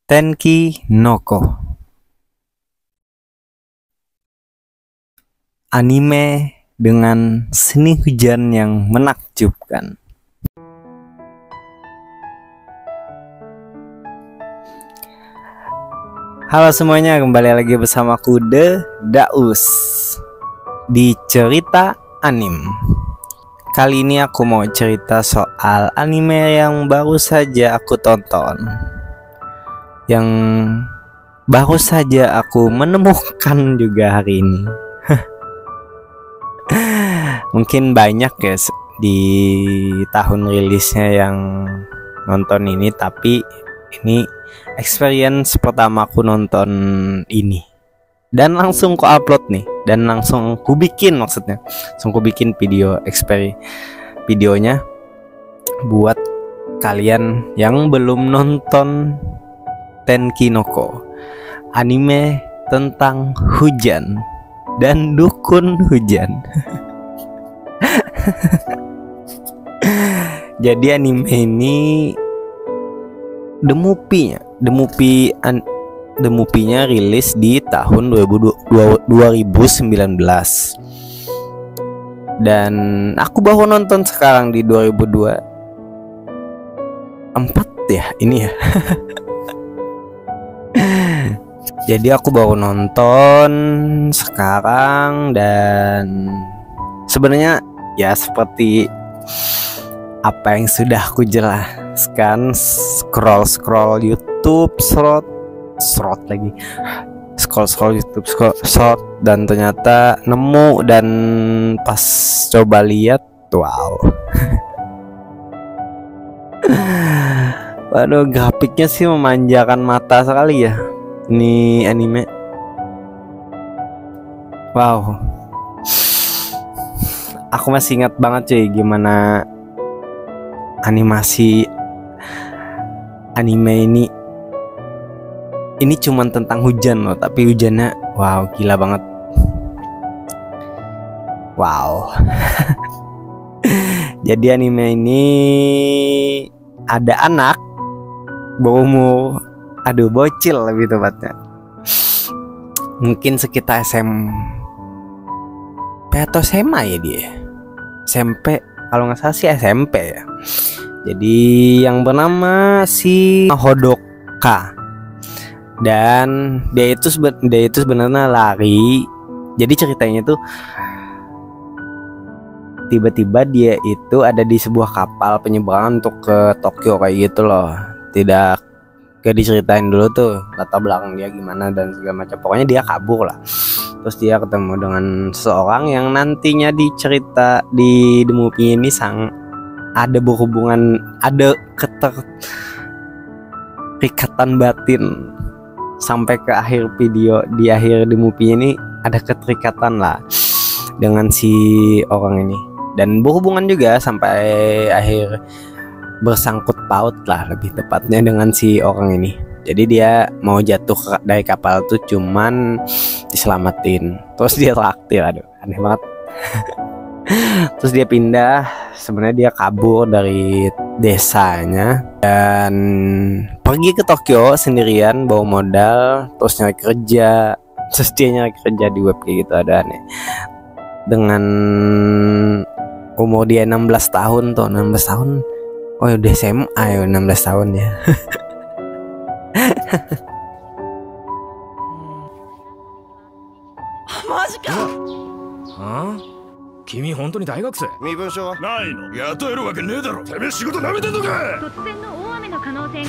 Tenki no Ko, anime dengan seni hujan yang menakjubkan. Halo semuanya, kembali lagi bersamaku The Daus di cerita anim. Kali ini aku mau cerita soal anime yang baru saja aku tonton, yang baru saja aku menemukan juga hari ini. Mungkin banyak ya di tahun rilisnya yang nonton ini, tapi ini experience pertama aku nonton ini. Dan langsung ku upload nih, dan langsung ku bikin, maksudnya langsung ku bikin videonya buat kalian yang belum nonton Tenki no Ko, anime tentang hujan dan dukun hujan. Jadi anime ini The Movie-nya rilis di tahun 2019. Dan aku baru nonton sekarang di 2024 ya ini ya. Jadi aku baru nonton sekarang, dan sebenarnya ya seperti apa yang sudah aku jelaskan, scroll YouTube short YouTube short, dan ternyata nemu, dan pas coba lihat, wow. Waduh, grafiknya sih memanjakan mata sekali ya ini anime. Wow, aku masih ingat banget cuy gimana animasi anime ini cuman tentang hujan loh, tapi hujannya wow, gila banget. Wow. Jadi anime ini ada anak bocil lebih tepatnya, mungkin sekitar SMP atau SMA ya, dia SMP kalau nggak salah sih SMP ya. Jadi yang bernama si Hodoka, dan dia itu sebenarnya lari. Jadi ceritanya tuh tiba-tiba dia itu ada di sebuah kapal penyeberangan untuk ke Tokyo kayak gitu loh. Tidak diceritain dulu tuh latar belakang dia gimana dan segala macam. Pokoknya dia kabur lah. Terus dia ketemu dengan seorang yang nantinya dicerita di The Movie ini ada berhubungan, ada keterikatan batin sampai ke akhir video. Di akhir The Movie ini ada keterikatan lah dengan si orang ini, dan berhubungan juga sampai akhir, bersangkut paut lah lebih tepatnya dengan si orang ini. Jadi dia mau jatuh dari kapal tuh cuman diselamatin, terus dia traktir. Aduh, aneh banget. Terus dia pindah, sebenarnya dia kabur dari desanya dan pergi ke Tokyo sendirian bawa modal, terus nyari kerja. Terus dia nyari kerja di web kayak gitu, ada aneh. Dengan umur dia 16 tahun tuh, 16 tahun. Oh udah SMA ya, 16 tahun ya. Majika? Hah? Kimi 本当に大学生？身分証はないの？雇えるわけねえだろ。てめえ仕事なめてんのか？突然の大雨の可能性。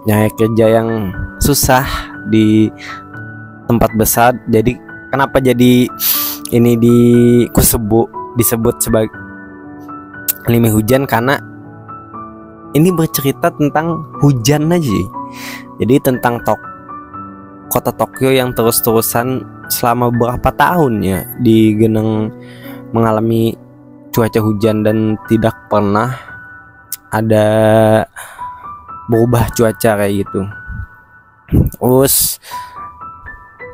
Nyari kerja yang susah di tempat besar. Jadi kenapa jadi ini disebut sebagai anime hujan, karena ini bercerita tentang hujan aja. Jadi tentang kota Tokyo yang terus-terusan selama beberapa tahun ya mengalami cuaca hujan dan tidak pernah ada berubah cuaca kayak gitu. Terus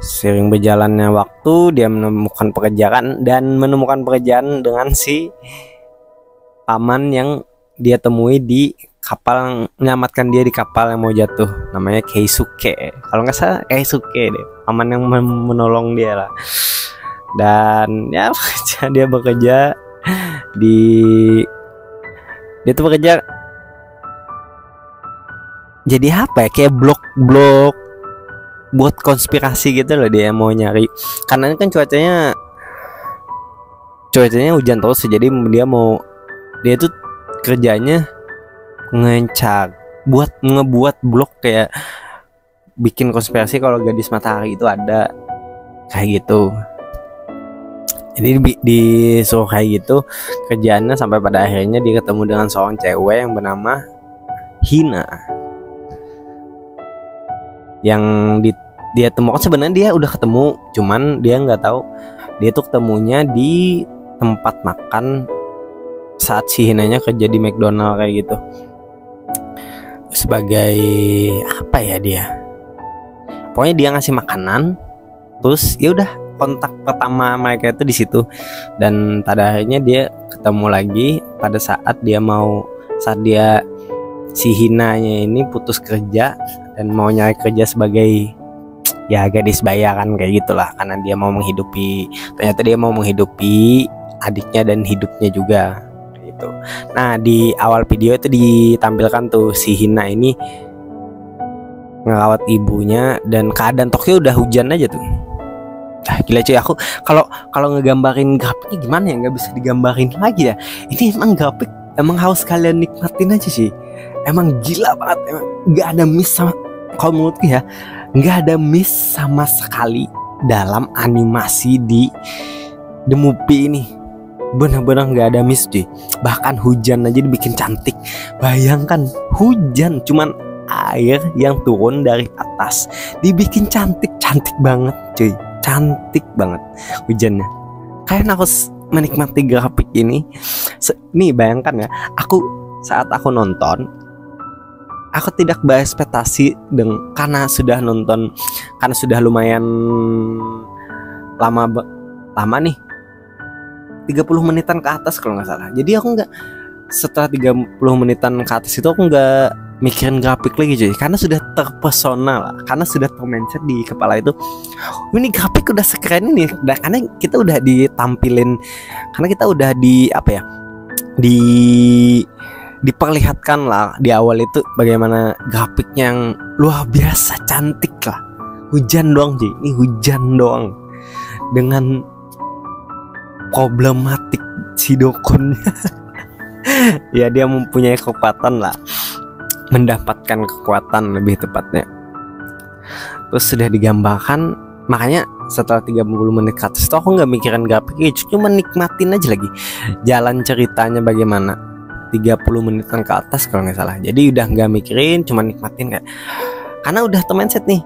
sering berjalannya waktu, dia menemukan pekerjaan dengan si paman yang dia temui di kapal, menyelamatkan dia di kapal yang mau jatuh, namanya Keisuke. Kalau nggak salah Keisuke deh, paman yang menolong dia lah. Dan ya dia bekerja di, dia tuh bekerja jadi apa ya, kayak blok-blok buat konspirasi gitu loh. Dia mau nyari, karena kan cuacanya hujan terus, jadi dia tuh kerjanya ngebuat blog kayak bikin konspirasi kalau gadis matahari itu ada, kayak gitu. Jadi disuruh kayak gitu kerjaannya, sampai pada akhirnya dia ketemu dengan seorang cewek yang bernama Hina, yang dia temukan. Sebenarnya dia udah ketemu, cuman dia nggak tahu dia tuh ketemunya di tempat makan saat si Hinanya kerja di McDonald kayak gitu, sebagai apa ya, dia pokoknya dia ngasih makanan. Terus ya udah, kontak pertama mereka itu di situ. Dan pada akhirnya dia ketemu lagi pada saat si Hinanya ini putus kerja dan mau nyari kerja sebagai ya gadis bayaran kayak gitulah, karena ternyata dia mau menghidupi adiknya dan hidupnya juga gitu. Nah, di awal video itu ditampilkan tuh si Hina ini ngerawat ibunya, dan keadaan Tokyo udah hujan aja tuh. Gila cuy, aku kalau ngegambarin grafiknya gimana ya, nggak bisa digambarin lagi ya. Ini emang grafik emang harus kalian nikmatin aja sih. Emang gila banget, emang nggak ada miss sama, kalau menurutku ya nggak ada miss sama sekali dalam animasi di The Movie ini. Benar-benar nggak ada miss cuy. Bahkan hujan aja dibikin cantik. Bayangkan hujan, cuman air yang turun dari atas dibikin cantik banget cuy. Cantik banget hujannya. Kalian harus menikmati grafik ini. Nih bayangkan ya, saat aku nonton, aku tidak berekspektasi karena sudah lumayan lama nih, 30 menitan ke atas kalau nggak salah. Jadi aku setelah 30 menitan ke atas itu aku nggak mikirin grafik lagi cuy, karena sudah terpesona lah, karena sudah termindset di kepala itu, ini grafik udah sekeren ini. Karena kita udah ditampilin, karena kita udah diperlihatkan lah di awal itu bagaimana grafiknya yang luar biasa cantik lah. Hujan doang cuy, ini hujan doang dengan problematik si dokunnya. Ya dia mempunyai kekuatan lah, mendapatkan kekuatan lebih tepatnya. Terus sudah digambarkan, makanya setelah 30 menit ke atas itu aku nggak mikirin grafiknya, cuma nikmatin aja lagi jalan ceritanya bagaimana. 30 menitan ke atas kalau nggak salah. Jadi udah nggak mikirin, cuma nikmatin kayak, karena udah mindset nih,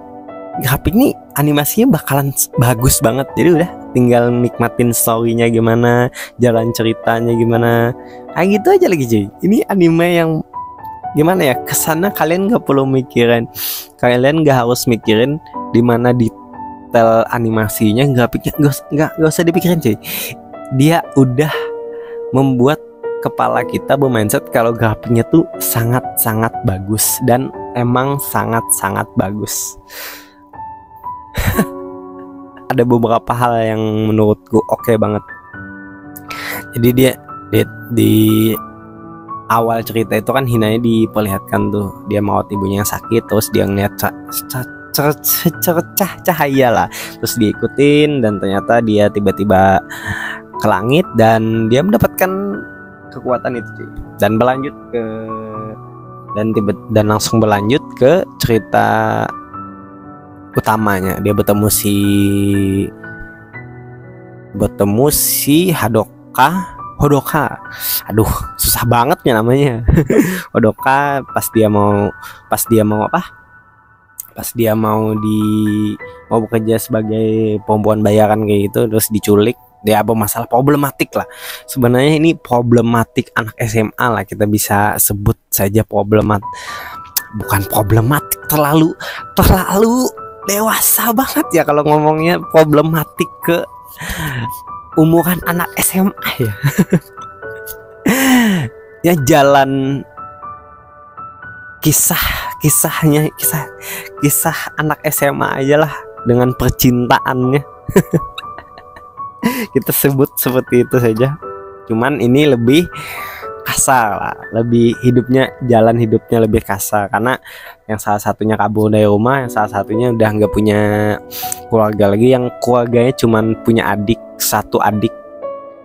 grafik nih animasinya bakalan bagus banget. Jadi udah tinggal nikmatin storynya gimana, jalan ceritanya gimana, kayak gitu aja lagi cuy. Ini anime yang gimana ya, kesana kalian nggak perlu mikirin, kalian nggak harus mikirin di mana detail animasinya, grafiknya nggak usah dipikirin cuy. Dia udah membuat kepala kita bermindset kalau grafiknya tuh sangat bagus, dan emang sangat bagus. Ada beberapa hal yang menurutku oke banget. Jadi dia di awal cerita itu kan Hinanya diperlihatkan tuh dia merawat ibunya yang sakit, terus dia ngeliat cahaya lah, terus diikutin, dan ternyata dia tiba-tiba ke langit dan dia mendapatkan kekuatan itu cuy. Dan berlanjut ke langsung berlanjut ke cerita utamanya. Dia bertemu si Hodoka. Aduh, susah banget ya namanya. Hodoka pas dia mau bekerja sebagai perempuan bayaran kayak gitu, terus diculik. Dia masalah problematik lah. Sebenarnya ini problematik anak SMA lah, kita bisa sebut saja problematik. Bukan problematik, terlalu dewasa banget ya kalau ngomongnya problematik ke umuran anak SMA ya. ya jalan kisah anak SMA aja lah dengan percintaannya. Kita sebut seperti itu saja. Cuman ini lebih kasar lah, lebih jalan hidupnya lebih kasar karena yang salah satunya kabur dari rumah, yang salah satunya udah nggak punya keluarga lagi, yang keluarganya cuman punya satu adik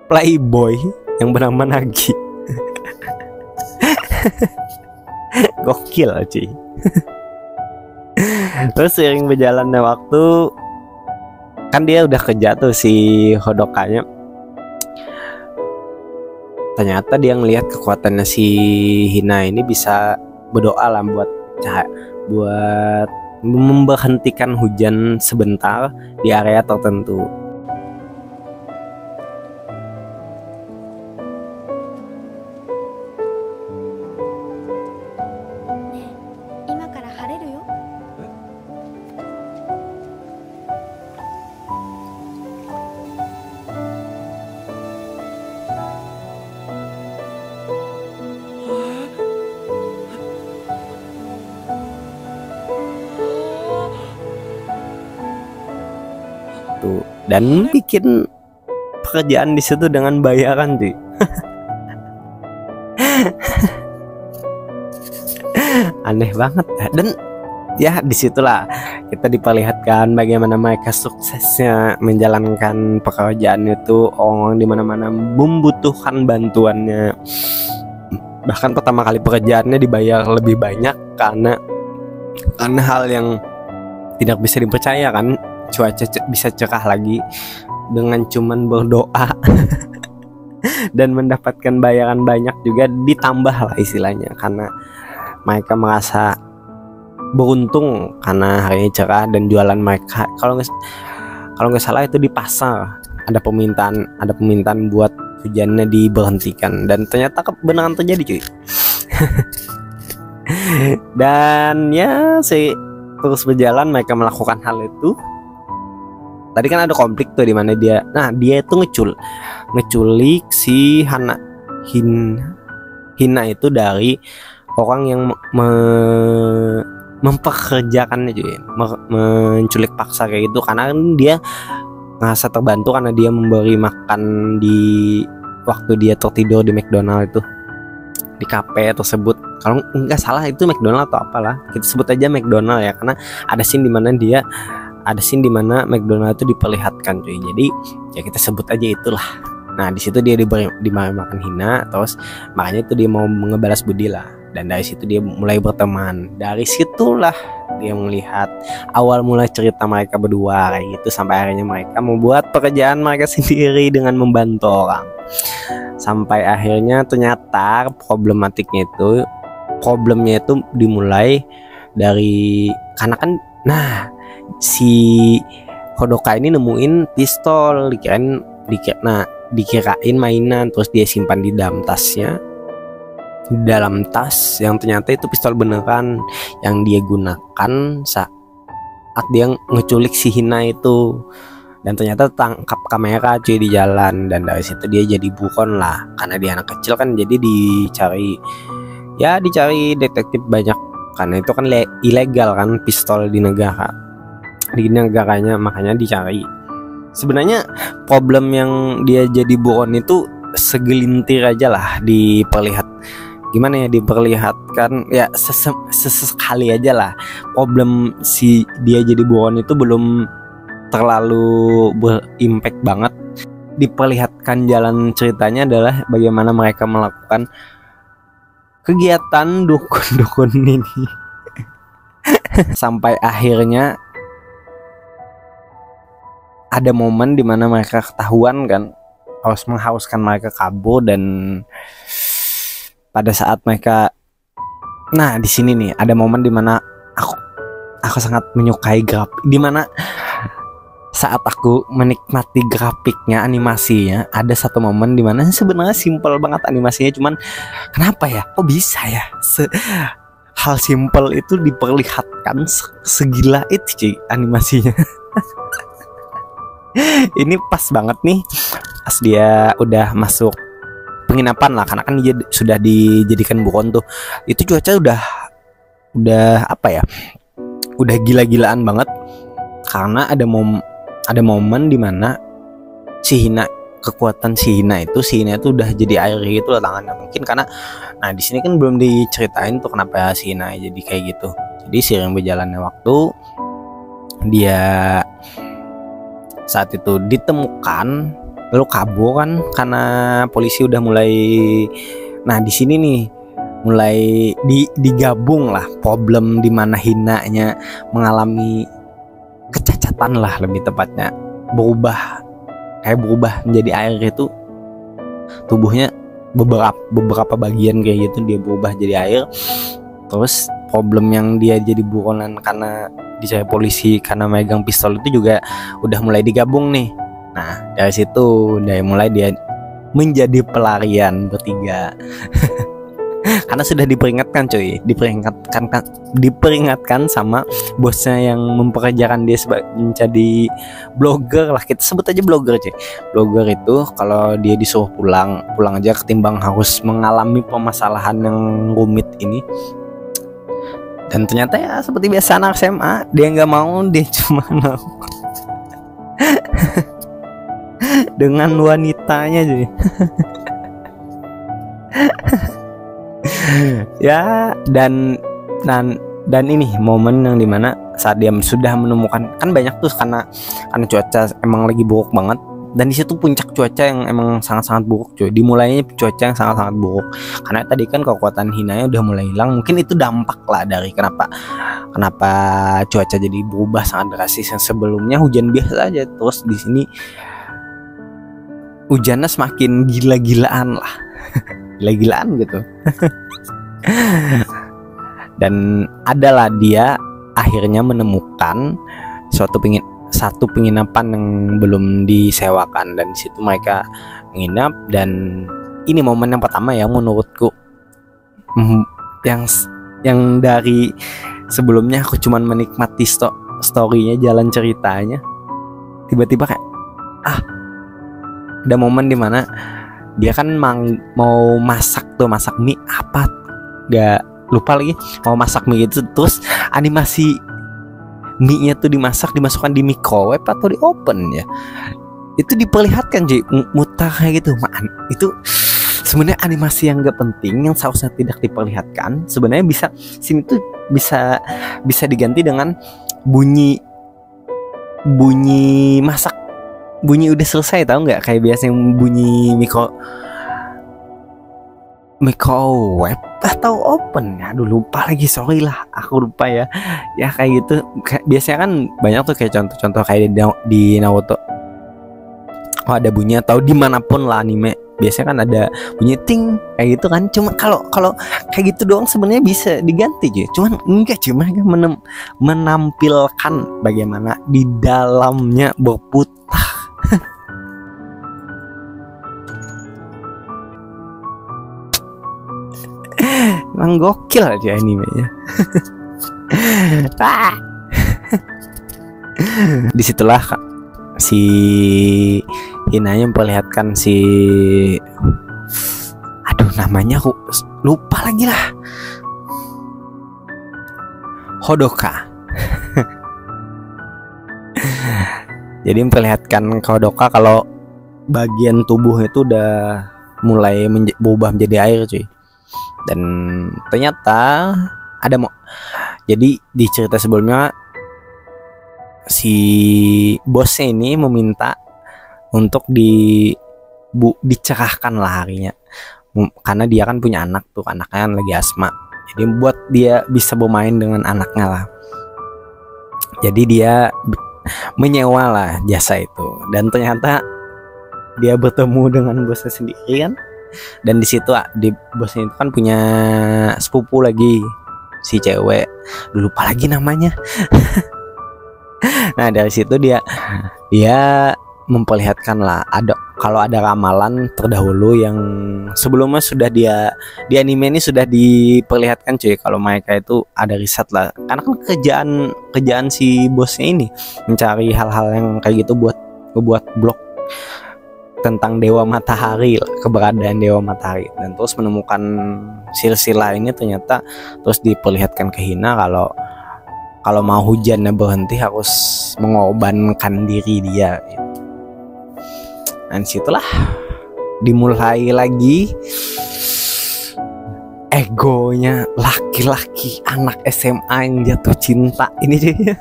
playboy yang bernama Nagi. Gokil cuy. Terus seiring berjalannya waktu kan dia udah kerja tuh si Hodokanya. Ternyata dia ngelihat kekuatannya si Hina ini bisa berdoa lah buat memberhentikan hujan sebentar di area tertentu. Dan bikin pekerjaan di situ dengan bayaran cuy. Aneh banget. Dan ya disitulah kita diperlihatkan bagaimana mereka suksesnya menjalankan pekerjaan itu. Orang di mana-mana membutuhkan bantuannya. Bahkan pertama kali pekerjaannya dibayar lebih banyak karena hal yang tidak bisa dipercaya kan. Cuaca bisa cerah lagi dengan cuman berdoa dan mendapatkan bayaran banyak juga, ditambah lah istilahnya karena mereka merasa beruntung karena harinya cerah dan jualan mereka kalau nggak salah itu di pasar ada permintaan buat hujannya diberhentikan dan ternyata beneran terjadi cuy. Dan ya terus berjalan mereka melakukan hal itu. Tadi kan ada konflik tuh di mana dia itu ngeculik si Hina itu dari orang yang mempekerjakannya cuy, menculik paksa kayak gitu karena dia ngerasa terbantu karena dia memberi makan di waktu dia tertidur di McDonald itu, di kafe tersebut. Kalau nggak salah itu McDonald atau apalah, kita sebut aja McDonald ya karena ada scene di mana McDonald itu diperlihatkan cuy. Jadi ya kita sebut aja itulah. Nah di situ dia diberi makan Hina, terus makanya itu dia mau ngebalas budi lah. Dan dari situ dia mulai berteman. Dari situlah dia melihat awal mula cerita mereka berdua kayak gitu sampai akhirnya mereka membuat pekerjaan mereka sendiri dengan membantu orang. Sampai akhirnya ternyata problemnya itu dimulai dari karena kan si Hodoka ini nemuin pistol dikirain mainan, terus dia simpan di dalam tas yang ternyata itu pistol beneran yang dia gunakan saat dia ngeculik si Hina itu. Dan ternyata tangkap kamera cuy di jalan, dan dari situ dia jadi buron lah karena dia anak kecil kan, jadi dicari detektif banyak karena itu kan ilegal kan pistol di negaranya, makanya dicari. Sebenarnya problem yang dia jadi buron itu segelintir aja lah diperlihatkan ya sesekali aja lah. Problem si dia jadi buron itu belum terlalu berimpact banget. Diperlihatkan jalan ceritanya adalah bagaimana mereka melakukan kegiatan dukun-dukun ini sampai akhirnya ada momen dimana mereka ketahuan kan, harus mengharuskan mereka kabur. Dan pada saat mereka di sini nih ada momen dimana aku sangat menyukai dimana saat aku menikmati grafiknya, animasinya, ada satu momen dimana sebenarnya simpel banget animasinya, cuman kenapa ya kok bisa ya hal simpel itu diperlihatkan segila itu cuy animasinya. Ini pas banget nih pas dia udah masuk penginapan lah, karena kan dia sudah dijadikan buron tuh. Itu cuaca udah apa ya, udah gila-gilaan banget, karena ada momen dimana kekuatan si Hina itu udah jadi air gitu lah tangannya, mungkin karena nah di sini kan belum diceritain tuh kenapa si Hina jadi kayak gitu. Jadi seiring berjalannya waktu, dia saat itu ditemukan lalu kabur kan, karena polisi udah mulai. Nah di sini nih mulai digabung lah problem di mana Hinanya mengalami kecacatan lah, lebih tepatnya berubah menjadi air itu, tubuhnya beberapa bagian kayak gitu dia berubah jadi air. Terus problem yang dia jadi buronan karena dicari polisi karena megang pistol itu juga udah mulai digabung nih. Nah dari situ mulai dia menjadi pelarian bertiga. Karena sudah diperingatkan diperingatkan sama bosnya yang mempekerjakan dia menjadi blogger lah, kita sebut aja blogger cuy. Blogger itu kalau dia disuruh pulang aja ketimbang harus mengalami permasalahan yang rumit ini. Dan ternyata ya seperti biasa anak SMA, dia nggak mau, dia cuma mau dengan wanitanya cuy. Ya dan ini momen yang dimana saat dia sudah menemukan, kan banyak tuh karena cuaca emang lagi buruk banget, dan di situ puncak cuaca yang emang sangat-sangat buruk cuy. Dimulainya cuaca yang sangat-sangat buruk karena tadi kan kekuatan Hinanya udah mulai hilang. Mungkin itu dampak lah dari kenapa cuaca jadi berubah sangat drastis. Yang sebelumnya hujan biasa aja, terus di sini hujannya semakin gila-gilaan lah. Gila-gilaan gitu. Dan adalah dia akhirnya menemukan satu penginapan yang belum disewakan, dan di situ mereka menginap. Dan ini momen yang pertama ya menurutku, yang dari sebelumnya aku cuman menikmati storynya, jalan ceritanya, tiba-tiba kayak ada momen dimana dia kan mau masak mie apa, gak lupa lagi, mau masak mie gitu. Terus animasi mie-nya tuh dimasukkan di microwave atau di oven ya, itu diperlihatkan jadi mutar kayak gitu. Itu sebenarnya animasi yang gak penting, yang seharusnya tidak diperlihatkan. Sebenarnya sini tuh bisa diganti dengan bunyi masak, bunyi udah selesai, tahu nggak, kayak biasa yang bunyi microwave atau open ya, aduh lupa lagi, sorry lah aku lupa ya kayak gitu. Biasanya kan banyak tuh kayak contoh-contoh kayak di Naruto, ada bunyi, atau dimanapun lah anime biasanya kan ada bunyi ting kayak gitu kan. Cuma kalau kayak gitu doang sebenarnya bisa diganti cuy, cuman enggak, cuma menampilkan bagaimana di dalamnya berputar. Emang gokil aja animenya. Disitulah si Hinanya memperlihatkan namanya aku lupa lagi lah, Hodoka. Jadi memperlihatkan ke Hodoka kalau bagian tubuh itu udah mulai berubah menjadi air cuy. Dan ternyata jadi di cerita sebelumnya si bosnya ini meminta untuk dicerahkan lah harinya, karena dia kan punya anak tuh, anaknya kan lagi asma, jadi buat dia bisa bermain dengan anaknya lah. Jadi dia menyewa lah jasa itu, dan ternyata dia bertemu dengan bosnya sendiri kan. Dan di situ di bosnya itu kan punya sepupu lagi, si cewek, lupa lagi namanya. Nah dari situ dia memperlihatkan lah kalau ada ramalan terdahulu yang sebelumnya sudah di anime ini sudah diperlihatkan cuy, kalau mereka itu ada riset lah, karena kan kerjaan si bosnya ini mencari hal-hal yang kayak gitu buat blog tentang Dewa Matahari, keberadaan Dewa Matahari, dan terus menemukan silsilah ini ternyata terus diperlihatkan ke Hina kalau mau hujannya berhenti harus mengorbankan diri dia gitu. Dan situlah dimulai lagi egonya laki-laki anak SMA yang jatuh cinta ini dia.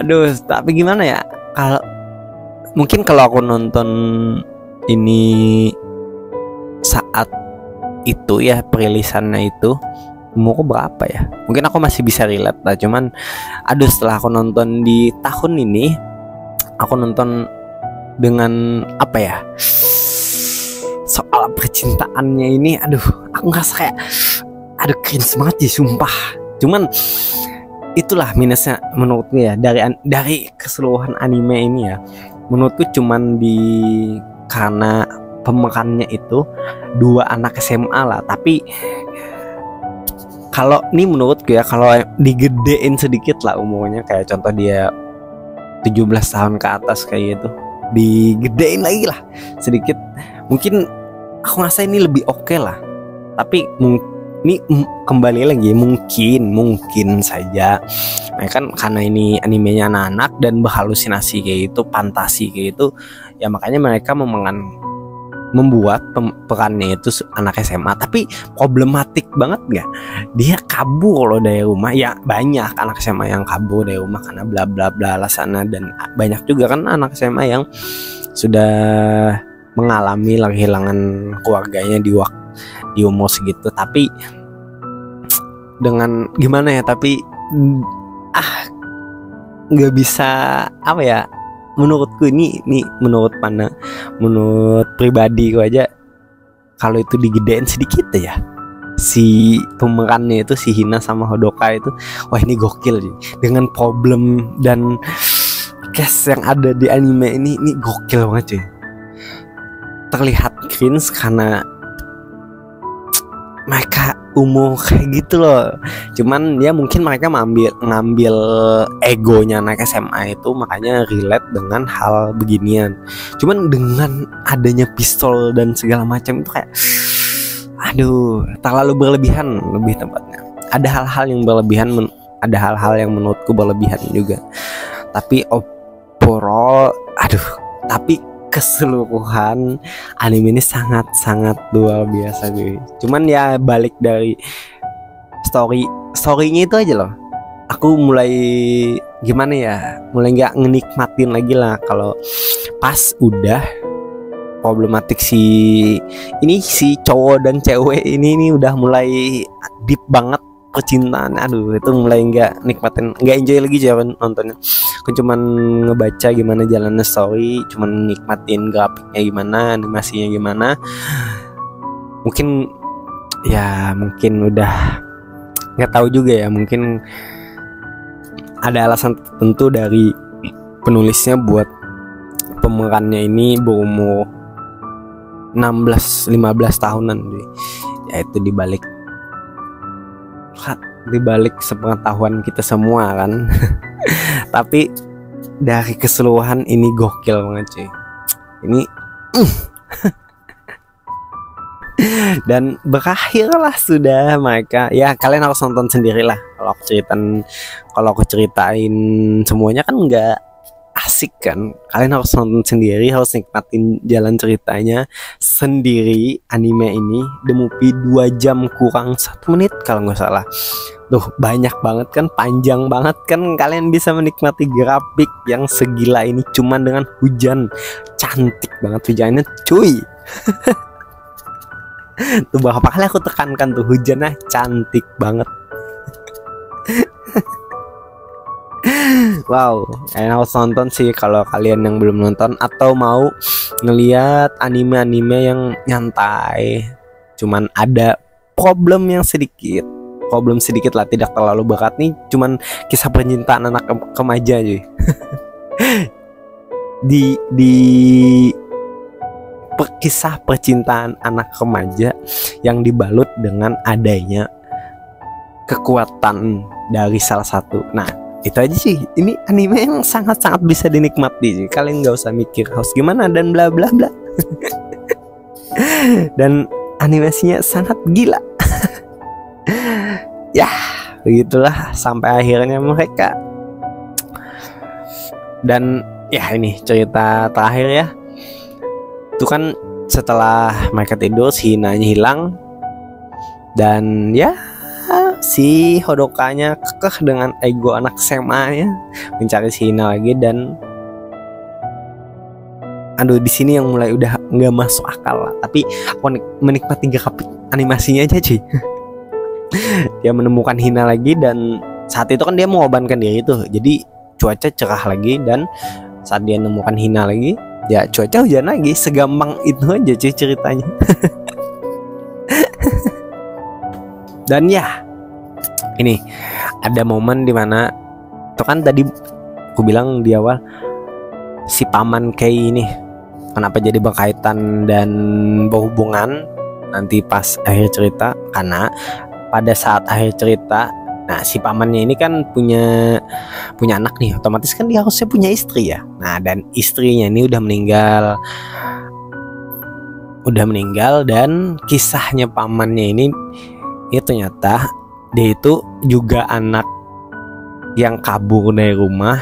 Aduh, tapi gimana ya, mungkin kalau aku nonton ini saat itu ya, perilisannya itu, umurku berapa ya? Mungkin aku masih bisa relate lah. Cuman aduh, setelah aku nonton di tahun ini, aku nonton dengan apa ya, soal percintaannya ini, aduh, aku ngerasa kayak aduh cringe banget sih, sumpah. Cuman itulah minusnya menurutku ya dari keseluruhan anime ini ya. Menurutku cuman karena pemerannya itu dua anak SMA lah. Tapi kalau ini menurutku ya, kalau digedein sedikit lah umurnya, kayak contoh dia 17 tahun ke atas kayak gitu, digedein lagi lah sedikit, mungkin aku rasa ini lebih oke lah. Tapi ini kembali lagi, mungkin saja kan karena ini animenya anak-anak dan berhalusinasi kayak gitu, fantasi kayak gitu ya, makanya mereka membuat perannya itu anak SMA. Tapi problematik banget gak? Dia kabur loh dari rumah. Ya banyak anak SMA yang kabur dari rumah karena bla bla bla alasannya, dan banyak juga kan anak SMA yang sudah mengalami kehilangan keluarganya di umur segitu. Tapi dengan gimana ya, tapi nggak bisa apa ya, menurutku ini menurut pribadi gue aja, kalau itu digedein sedikit ya, si pemerannya itu si Hina sama Hodoka itu, wah ini gokil sih. Dengan problem dan case yang ada di anime ini gokil banget cuy. Terlihat cringe karena mereka umur kayak gitu loh. Cuman ya mungkin mereka ngambil egonya anak SMA itu, makanya relate dengan hal beginian. Cuman dengan adanya pistol dan segala macam itu kayak aduh, terlalu berlebihan lebih tepatnya. Ada hal-hal yang berlebihan, ada hal-hal yang menurutku berlebihan juga. Tapi overall, tapi keseluruhan anime ini sangat-sangat luar biasa cuy. Cuman ya balik dari storynya itu aja loh, aku mulai gimana ya, mulai nggak ngenikmatin lagi lah kalau pas udah problematik si cowok dan cewek ini udah mulai deep banget percintaan. Aduh, itu mulai nggak nikmatin, nggak enjoy lagi jalan nontonnya. Aku cuman ngebaca gimana jalannya story, cuman nikmatin grafiknya gimana, animasinya gimana. Mungkin udah nggak tahu juga ya, mungkin ada alasan tertentu dari penulisnya buat pemerannya ini berumur 16-15 tahunan, yaitu dibalik sepengetahuan kita semua kan. Tapi dari keseluruhan ini gokil banget cuy. Ini dan berakhirlah sudah mereka. Ya kalian harus nonton sendirilah. Kalau aku ceritain semuanya kan nggak asik kan. Kalian harus nonton sendiri, harus nikmatin jalan ceritanya sendiri. Anime ini The Movie 2 jam kurang 1 menit kalau nggak salah. Tuh banyak banget kan, panjang banget kan. Kalian bisa menikmati grafik yang segila ini cuman dengan hujan. Cantik banget hujannya cuy. Tuh berapa kali aku tekankan tuh, hujannya cantik banget. Wow, kalian harus nonton sih kalau kalian yang belum nonton atau mau ngeliat anime-anime yang nyantai, cuman ada problem sedikit lah, tidak terlalu berat nih, cuman kisah percintaan anak remaja cuy. Kisah percintaan anak remaja yang dibalut dengan adanya kekuatan dari salah satu. Nah, Itu aja sih. Ini anime yang sangat-sangat bisa dinikmati sih. Kalian nggak usah mikir harus gimana dan bla bla bla. Dan animasinya sangat gila. Ya, begitulah sampai akhirnya mereka. Dan ya ini cerita terakhir ya. Itu kan setelah mereka tidur si Hinanya hilang. Dan ya si Hodokanya kekeh dengan ego anak SMA-nya mencari si Hina lagi. Dan aduh, di sini yang mulai udah nggak masuk akal lah. Tapi aku menikmati grafik animasinya aja cuy. Dia menemukan Hina lagi dan saat itu kan dia mengorbankan diri tuh. Jadi cuaca cerah lagi dan saat dia menemukan Hina lagi, ya cuaca hujan lagi. Segampang itu aja cuy ceritanya. Dan ya, ini ada momen dimana itu kan tadi aku bilang di awal si paman Kei ini kenapa jadi berkaitan dan berhubungan nanti pas akhir cerita, karena pada saat akhir cerita, nah si pamannya ini kan punya anak nih, otomatis kan dia harusnya punya istri ya. Nah, dan istrinya ini udah meninggal dan kisahnya pamannya ini ya ternyata dia itu juga anak yang kabur dari rumah.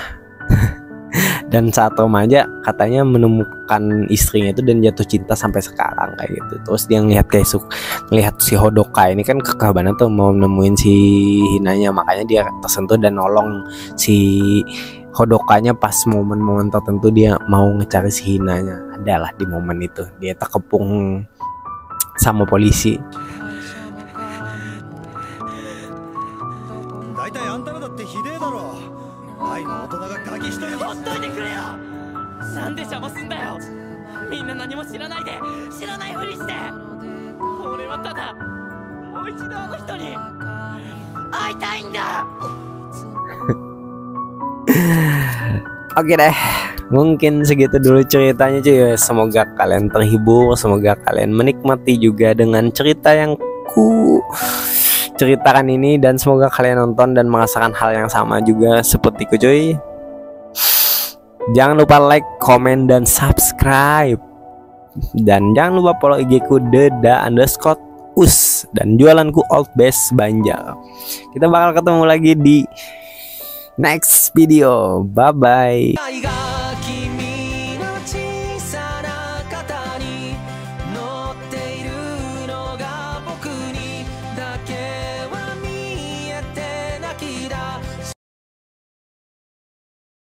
Dan saat remaja katanya menemukan istrinya itu dan jatuh cinta sampai sekarang kayak gitu. Terus dia ngelihat si Hodoka ini kan kekeh banget tuh mau nemuin si Hinanya, makanya dia tersentuh dan nolong si Hodokanya pas momen-momen tertentu dia mau ngecari si Hinanya. Adalah di momen itu dia terkepung sama polisi. 大体あんたらだってひでえだろ。愛の大人がガキ一人ほっといてくれよ。なんで邪魔すんだよ。みんな何も知らないで知らないふりして。俺はただもう一度あの人に会いたいんだ。 Oke deh, mungkin segitu dulu ceritanya cuy. Semoga kalian terhibur, semoga kalian menikmati juga dengan cerita yang ku ceritakan ini, dan semoga kalian nonton dan merasakan hal yang sama juga sepertiku cuy. Jangan lupa like, komen, dan subscribe. Dan jangan lupa follow IG ku deda_us dan jualanku Old Best Banjar. Kita bakal ketemu lagi di next video. Bye bye.